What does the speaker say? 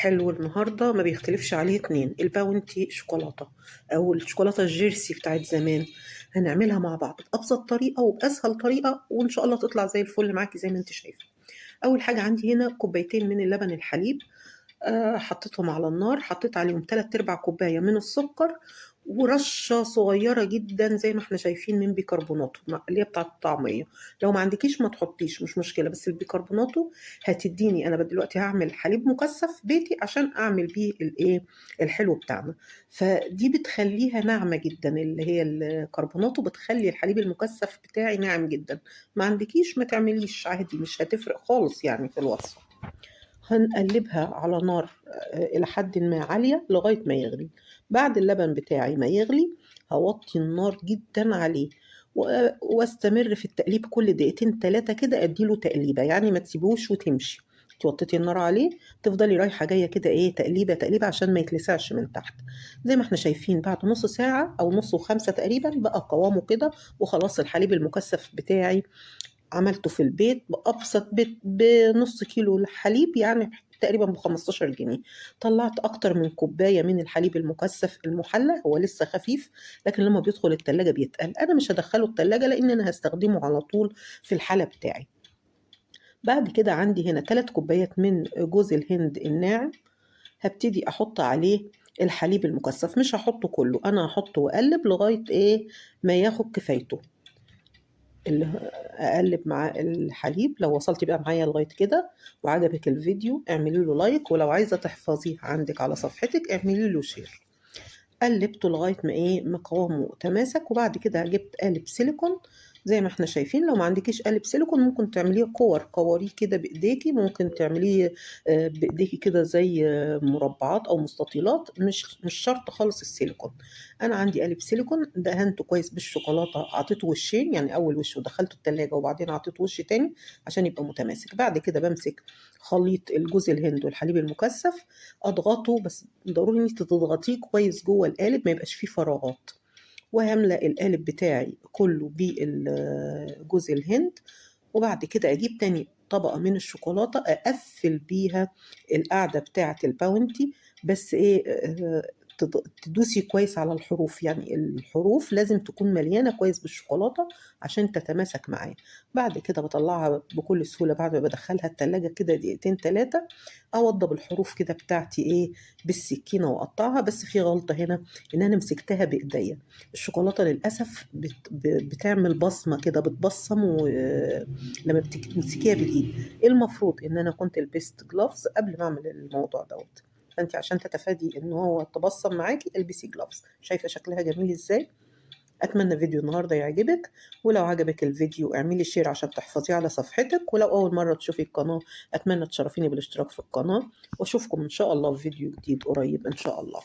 حلو النهاردة ما بيختلفش عليه اتنين، الباونتي شوكولاتة أو الشوكولاتة الجيرسي بتاعت زمان. هنعملها مع بعض بأبسط طريقة وبأسهل طريقة، وإن شاء الله تطلع زي الفل معاكي زي ما انت شايفة. أول حاجة عندي هنا كوبايتين من اللبن الحليب، حطيتهم على النار، حطيت عليهم 3/4 كوباية من السكر، ورشة صغيرة جدا زي ما احنا شايفين من بيكربوناتو اللي هي بتاعت الطعمية. لو ما عندكيش ما تحطيش، مش مشكلة، بس البيكربوناتو هتديني. انا دلوقتي هعمل حليب مكثف بيتي عشان اعمل بيه الايه الحلو بتاعنا، فدي بتخليها ناعمة جدا. اللي هي الكربوناتو بتخلي الحليب المكثف بتاعي ناعم جدا. ما عندكيش ما تعمليش عادي، مش هتفرق خالص يعني في الوصفة. هنقلبها على نار إلى حد ما عالية لغاية ما يغلي. بعد اللبن بتاعي ما يغلي هوطي النار جدا عليه، واستمر في التقليب كل دقيقتين 3 كده، اديله تقليبة يعني ما تسيبوش وتمشي. توطيتي النار عليه، تفضلي رايحة جاية كده ايه، تقليبة تقليبة عشان ما يتلسعش من تحت. زي ما احنا شايفين بعد نص ساعة او نص وخمسة تقريبا بقى قوامه كده، وخلاص الحليب المكثف بتاعي عملته في البيت بأبسط بيت بنص كيلو حليب، يعني تقريبا ب15 جنيه. طلعت أكتر من كوباية من الحليب المكثف المحلى، هو لسه خفيف لكن لما بيدخل التلاجة بيتقل. أنا مش هدخله التلاجة لأن أنا هستخدمه على طول في الحلى بتاعي. بعد كده عندي هنا 3 كوبايات من جوز الهند الناعم، هبتدي أحط عليه الحليب المكثف. مش هحطه كله، أنا هحطه وأقلب لغاية إيه ما ياخد كفايته. اقلب مع الحليب. لو وصلتي بقى معايا لغايه كده وعجبك الفيديو اعملي له لايك، ولو عايزه تحفظيه عندك على صفحتك اعملي له شير. قلبته لغايه ما ايه ما قوامه تماسك، وبعد كده جبت قالب سيليكون زي ما احنا شايفين. لو ما عندكيش قالب سيليكون ممكن تعمليه قوريه كده بايديكي، ممكن تعمليه بايديكي كده زي مربعات او مستطيلات، مش شرط خالص السيليكون. انا عندي قالب سيليكون دهنته كويس بالشوكولاته، اعطيته وشين، يعني اول وش ودخلته التلاجة وبعدين اعطيته وش تاني عشان يبقى متماسك. بعد كده بمسك خليط الجوز الهند والحليب المكثف، اضغطه، بس ضروري انك تضغطيه كويس جوه القالب ما يبقاش فيه فراغات. وهملأ القالب بتاعي كله بالجوز الهند، وبعد كده اجيب تاني طبقة من الشوكولاتة اقفل بيها القاعدة بتاعة الباونتي. بس ايه تدوسي كويس على الحروف، يعني الحروف لازم تكون مليانة كويس بالشوكولاتة عشان تتماسك معايا. بعد كده بطلعها بكل سهولة بعد ما بدخلها التلاجة كده دقيقتين 3، اوضب الحروف كده بتاعتي ايه بالسكينة واقطعها. بس في غلطة هنا، ان انا مسكتها بايديا. الشوكولاتة للأسف بتعمل بصمة كده، بتبصم لما بتمسكيها بالايد. المفروض ان انا كنت لبست جلافز قبل ما اعمل الموضوع دوت. فانت عشان تتفادي ان هو تبصم معاكي البسي جلافز. شايفه شكلها جميل ازاي؟ اتمنى فيديو النهارده يعجبك، ولو عجبك الفيديو اعملي شير عشان تحفظيه على صفحتك، ولو اول مره تشوفي القناه اتمنى تشرفيني بالاشتراك في القناه، واشوفكم ان شاء الله في فيديو جديد قريب ان شاء الله.